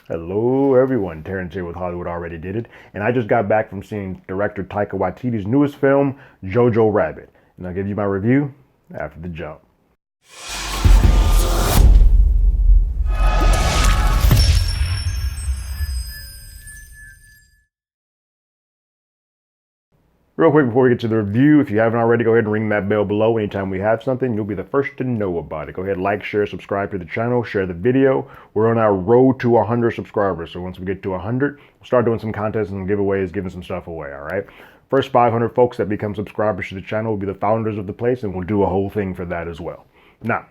Hello everyone, Terrence here with Hollywood Already Did It, and I just got back from seeing director Taika Waititi's newest film, JoJo Rabbit, and I'll give you my review after the jump. Real quick before we get to the review, if you haven't already, go ahead and ring that bell below. Anytime we have something, you'll be the first to know about it. Go ahead, like, share, subscribe to the channel, share the video. We're on our road to 100 subscribers, so once we get to 100, we'll start doing some contests and giveaways, giving some stuff away, all right? First 500 folks that become subscribers to the channel will be the founders of the place, and we'll do a whole thing for that as well. Now,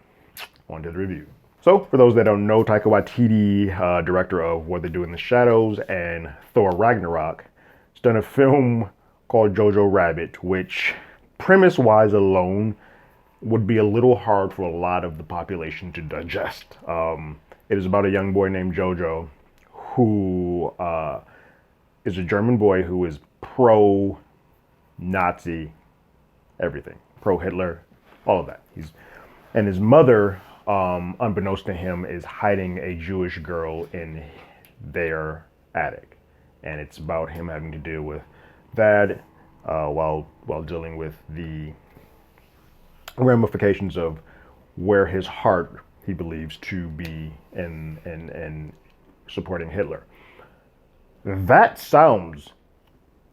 on to the review. So, for those that don't know, Taika Waititi, director of What They Do in the Shadows and Thor Ragnarok, has done a film called JoJo Rabbit, which premise-wise alone would be a little hard for a lot of the population to digest. It is about a young boy named JoJo who is a German boy who is pro-Nazi everything, pro-Hitler, all of that. And his mother, unbeknownst to him, is hiding a Jewish girl in their attic, and it's about him having to deal with that while dealing with the ramifications of where his heart he believes to be in supporting Hitler. That sounds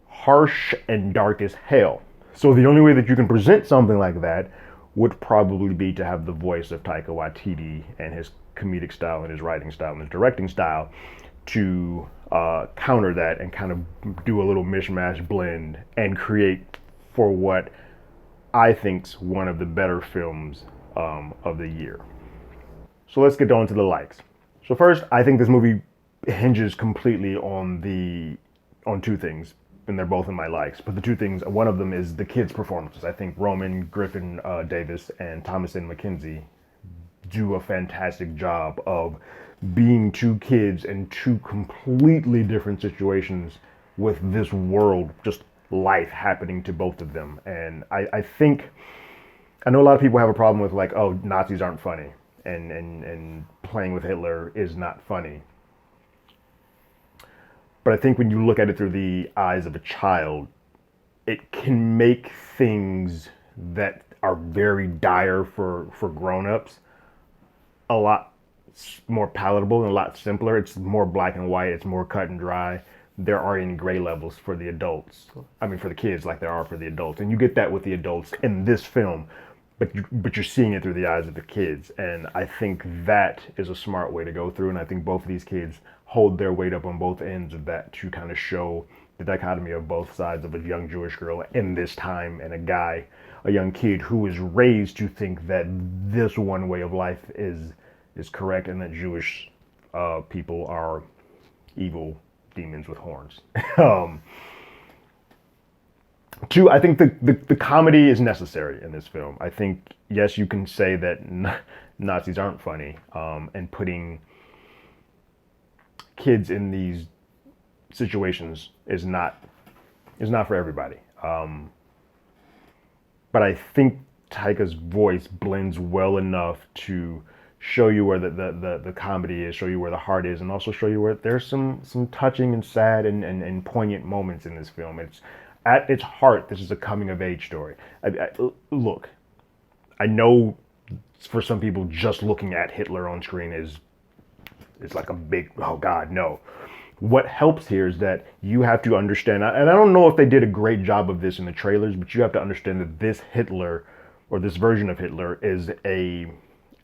harsh and dark as hell. So the only way that you can present something like that would probably be to have the voice of Taika Waititi and his comedic style and his writing style and his directing style to counter that and kind of do a little mishmash blend and create for what I think's one of the better films of the year. So let's get on to the likes. So first, I think this movie hinges completely on two things, and they're both in my likes. But the two things, one of them is the kids' performances. I think Roman Griffin Davis and Thomasin McKenzie do a fantastic job of being two kids in two completely different situations with this world, just life happening to both of them. And I think, I know a lot of people have a problem with like, oh, Nazis aren't funny and playing with Hitler is not funny. But I think when you look at it through the eyes of a child, it can make things that are very dire for grown-ups a lot more palatable and a lot simpler. It's more black and white. It's more cut and dry. There aren't any gray levels for the adults. I mean, for the kids, like there are for the adults. And you get that with the adults in this film, but you're seeing it through the eyes of the kids. And I think that is a smart way to go through. And I think both of these kids hold their weight up on both ends of that to kind of show the dichotomy of both sides of a young Jewish girl in this time and a young kid who is raised to think that this one way of life is correct and that Jewish people are evil demons with horns. Two, I think the comedy is necessary in this film. I think, yes, you can say that Nazis aren't funny, and putting kids in these situations is not for everybody. But I think Taika's voice blends well enough to show you where the comedy is, show you where the heart is, and also show you where there's some touching and sad and poignant moments in this film. It's at its heart, this is a coming of age story. Look, I know for some people just looking at Hitler on screen is like a big, oh God, no. What helps here is that you have to understand, and I don't know if they did a great job of this in the trailers, but you have to understand that this Hitler, or this version of Hitler, is a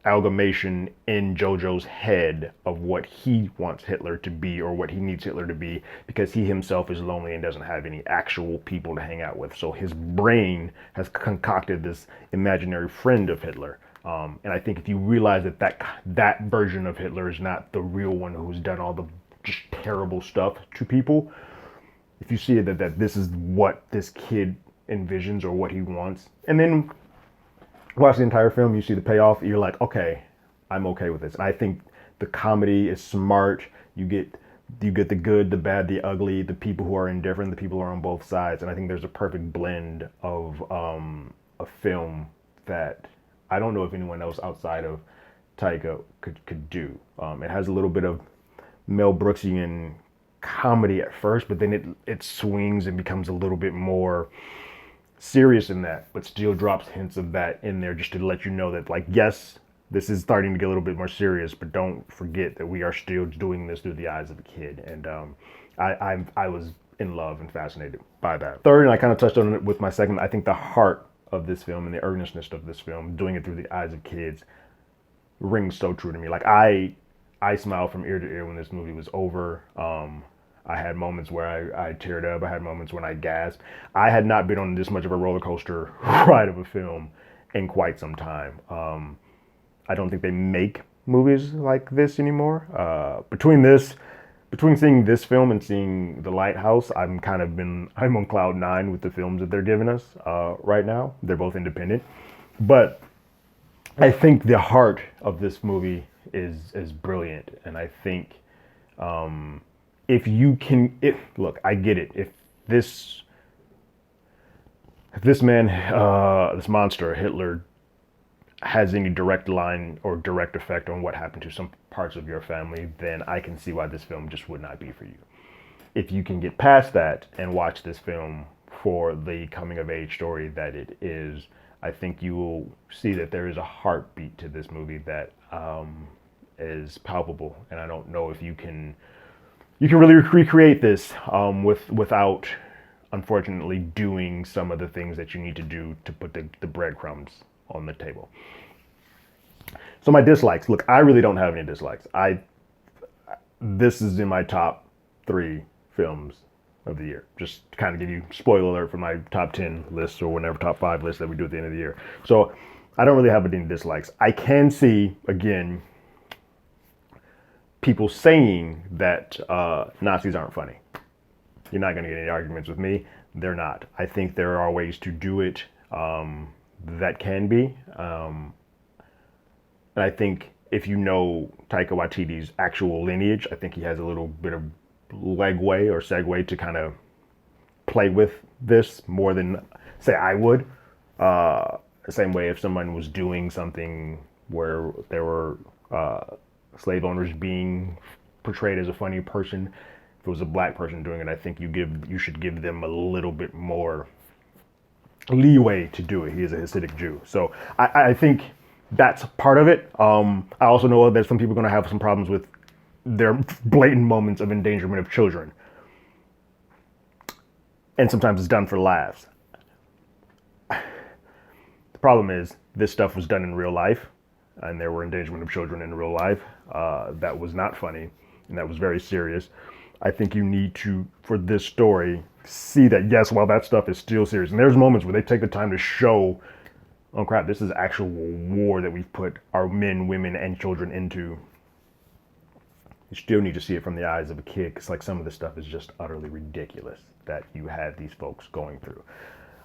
amalgamation in JoJo's head of what he wants Hitler to be or what he needs Hitler to be, because he himself is lonely and doesn't have any actual people to hang out with. So his brain has concocted this imaginary friend of Hitler. And I think if you realize that version of Hitler is not the real one who's done all the just terrible stuff to people, if you see that this is what this kid envisions or what he wants, and then watch the entire film, you see the payoff, you're like, okay, I'm okay with this. And I think the comedy is smart. You get the good, the bad, the ugly, the people who are indifferent, the people who are on both sides. And I think there's a perfect blend of a film that I don't know if anyone else outside of Taika could do. It has a little bit of Mel Brooksian comedy at first, but then it swings and becomes a little bit more serious in that, but still drops hints of that in there just to let you know that, like, yes, this is starting to get a little bit more serious, but don't forget that we are still doing this through the eyes of a kid. And I was in love and fascinated by that. Third, and I kind of touched on it with my second, I think the heart of this film and the earnestness of this film, doing it through the eyes of kids, rings so true to me. Like I smiled from ear to ear when this movie was over. I had moments where I teared up. I had moments when I gasped. I had not been on this much of a roller coaster ride of a film in quite some time. I don't think they make movies like this anymore. Between seeing this film and seeing The Lighthouse, I'm on cloud nine with the films that they're giving us right now. They're both independent, but I think the heart of this movie is brilliant, and I think if you can, look, I get it. If this man, this monster, Hitler, has any direct line or direct effect on what happened to some parts of your family, then I can see why this film just would not be for you. If you can get past that and watch this film for the coming of age story that it is, I think you will see that there is a heartbeat to this movie that is palpable. And I don't know if you can really recreate this without, unfortunately, doing some of the things that you need to do to put the breadcrumbs on the table. So my dislikes. Look, I really don't have any dislikes. This is in my top 3 films of the year. Just to kind of give you spoiler alert for my top 10 lists or whatever top 5 lists that we do at the end of the year. So I don't really have any dislikes. I can see, again, people saying that Nazis aren't funny. You're not going to get any arguments with me. They're not. I think there are ways to do it that can be. And I think if you know Taika Waititi's actual lineage, I think he has a little bit of legway or segue to kind of play with this more than, say, I would. The same way if someone was doing something where there were slave owners being portrayed as a funny person, if it was a black person doing it, I think you should give them a little bit more leeway to do it. He is a Hasidic Jew. So I think that's part of it. I also know that some people are going to have some problems with their blatant moments of endangerment of children. And sometimes it's done for laughs. The problem is this stuff was done in real life, and there were endangerment of children in real life. That was not funny, and that was very serious. I think you need to, for this story, see that, yes, while that stuff is still serious, and there's moments where they take the time to show, oh crap, this is actual war that we've put our men, women, and children into. You still need to see it from the eyes of a kid, because like some of this stuff is just utterly ridiculous that you have these folks going through.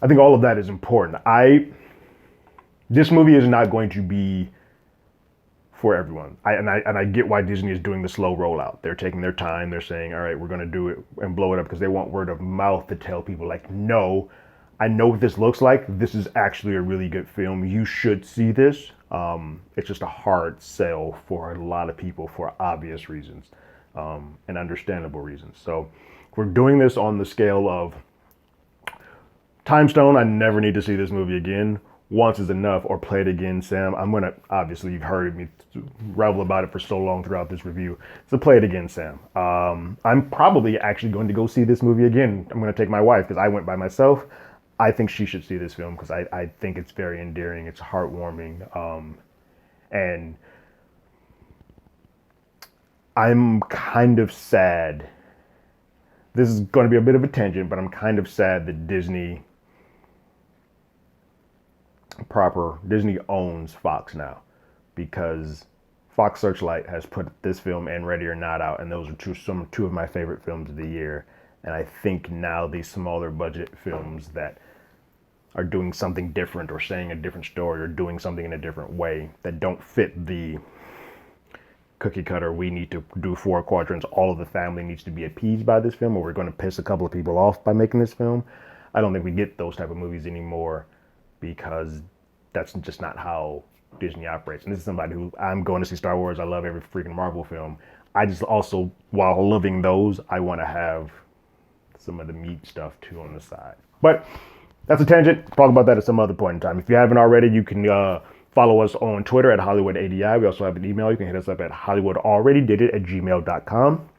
I think all of that is important. This movie is not going to be for everyone. I get why Disney is doing the slow rollout. They're taking their time. They're saying, all right, we're going to do it and blow it up because they want word of mouth to tell people, like, no, I know what this looks like. This is actually a really good film. You should see this. It's just a hard sell for a lot of people for obvious reasons and understandable reasons. So we're doing this on the scale of Time Stone. I never need to see this movie again. Once is enough, or play it again, Sam. I'm gonna, obviously you've heard me revel about it for so long throughout this review. So play it again, Sam. I'm probably actually going to go see this movie again. I'm gonna take my wife because I went by myself. I think she should see this film because I think it's very endearing. It's heartwarming. And I'm kind of sad. This is going to be a bit of a tangent, but I'm kind of sad that Disney owns Fox now, because Fox Searchlight has put this film and Ready or Not out, and those are two of my favorite films of the year. And I think now these smaller budget films that are doing something different or saying a different story or doing something in a different way that don't fit the cookie cutter, we need to do 4 quadrants, all of the family needs to be appeased by this film, or we're going to piss a couple of people off by making this film. I don't think we get those type of movies anymore, because that's just not how Disney operates. And this is somebody who, I'm going to see Star Wars. I love every freaking Marvel film. I just also, while loving those, I want to have some of the meat stuff too on the side. But that's a tangent. Talk about that at some other point in time. If you haven't already, you can follow us on Twitter at HollywoodADI. We also have an email. You can hit us up at HollywoodAlreadyDidIt@gmail.com.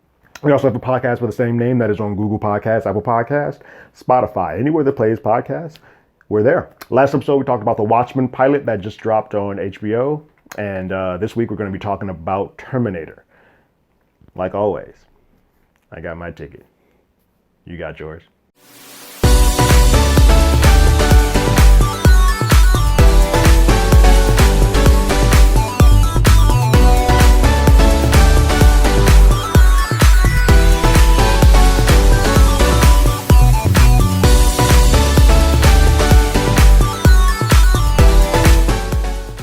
We also have a podcast with the same name that is on Google Podcasts, Apple Podcasts, Spotify, anywhere that plays podcasts. We're there. Last episode, we talked about the Watchmen pilot that just dropped on HBO. And this week, we're going to be talking about Terminator. Like always, I got my ticket. You got yours.